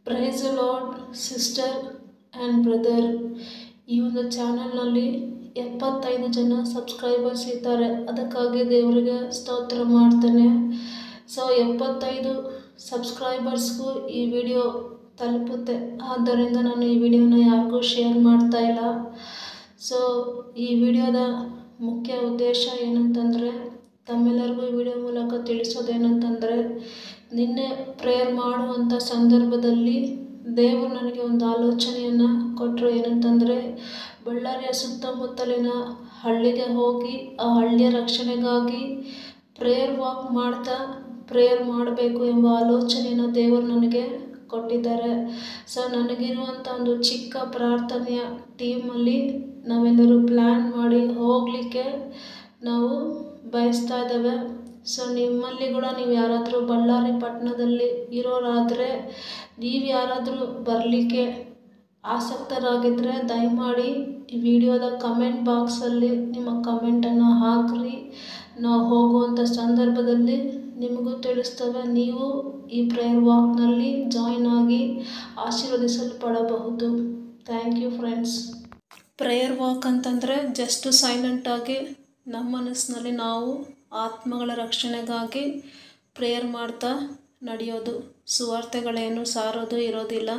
Praise the lord sister and brother. ಈ ಒಂದು ಚಾನಲ್ನಲ್ಲಿ 75 ಜನ ಸಬ್ಸ್ಕ್ರೈಬರ್ಸ್ ಇದ್ದಾರೆ. ಅದಕ್ಕಾಗಿ ದೇವರಿಗೆ ಸ್ತೋತ್ರ ಮಾಡ್ತೇನೆ. ಸೊ 75 ಸಬ್ಸ್ಕ್ರೈಬರ್ಸ್ಗೂ ಈ ವಿಡಿಯೋ ತಲುಪುತ್ತೆ. ಆದ್ದರಿಂದ ನಾನು ಈ ವಿಡಿಯೋನ ಯಾರಿಗೂ ಶೇರ್ ಮಾಡ್ತಾ ಇಲ್ಲ. ಸೊ ಈ ವಿಡಿಯೋದ ಮುಖ್ಯ ಉದ್ದೇಶ ಏನಂತಂದರೆ, ತಮ್ಮೆಲ್ಲರಿಗೂ ಈ ವಿಡಿಯೋ ಮೂಲಕ ತಿಳಿಸೋದೇನಂತಂದರೆ, ನಿನ್ನೆ ಪ್ರೇಯರ್ ಮಾಡುವಂಥ ಸಂದರ್ಭದಲ್ಲಿ ದೇವರು ನನಗೆ ಒಂದು ಆಲೋಚನೆಯನ್ನು ಕೊಟ್ಟರು. ಏನಂತಂದರೆ, ಬಳ್ಳಾರಿಯ ಸುತ್ತಮುತ್ತಲಿನ ಹಳ್ಳಿಗೆ ಹೋಗಿ ಆ ಹಳ್ಳಿಯ ರಕ್ಷಣೆಗಾಗಿ ಪ್ರೇಯರ್ ವಾಕ್ ಮಾಡ್ತಾ ಪ್ರೇಯರ್ ಮಾಡಬೇಕು ಎಂಬ ಆಲೋಚನೆಯನ್ನು ದೇವರು ನನಗೆ ಕೊಟ್ಟಿದ್ದಾರೆ. ಸೊ ನನಗಿರುವಂಥ ಒಂದು ಚಿಕ್ಕ ಪ್ರಾರ್ಥನೆಯ ಟೀಮಲ್ಲಿ ನಾವೆಲ್ಲರೂ ಪ್ಲ್ಯಾನ್ ಮಾಡಿ ಹೋಗಲಿಕ್ಕೆ ನಾವು ಬಯಸ್ತಾ ಇದ್ದೇವೆ. ಸೊ ನಿಮ್ಮಲ್ಲಿ ಕೂಡ ನೀವು ಯಾರಾದರೂ ಬಳ್ಳಾರಿ ಪಟ್ಟಣದಲ್ಲಿ ಇರೋರಾದರೆ, ನೀವು ಯಾರಾದರೂ ಬರಲಿಕ್ಕೆ ಆಸಕ್ತರಾಗಿದ್ದರೆ ದಯಮಾಡಿ ಈ ವಿಡಿಯೋದ ಕಮೆಂಟ್ ಬಾಕ್ಸಲ್ಲಿ ನಿಮ್ಮ ಕಮೆಂಟನ್ನು ಹಾಕಿರಿ. ನಾವು ಹೋಗುವಂಥ ಸಂದರ್ಭದಲ್ಲಿ ನಿಮಗೂ ತಿಳಿಸ್ತೇವೆ. ನೀವು ಈ ಪ್ರೇಯರ್ ವಾಕ್ನಲ್ಲಿ ಜಾಯ್ನ್ ಆಗಿ ಆಶೀರ್ವದಿಸಲ್ಪಡಬಹುದು. Thank you friends. Prayer walk ಅಂತಂದರೆ ಜಸ್ಟ್ ಸೈಲೆಂಟಾಗಿ ನಮ್ಮ ಮನಸ್ಸಿನಲ್ಲಿ ನಾವು ಆತ್ಮಗಳ ರಕ್ಷಣೆಗಾಗಿ ಪ್ರೇಯರ್ ಮಾಡ್ತಾ ನಡೆಯೋದು. ಸುವಾರ್ತೆಗಳೇನು ಸಾರೋದು ಇರೋದಿಲ್ಲ.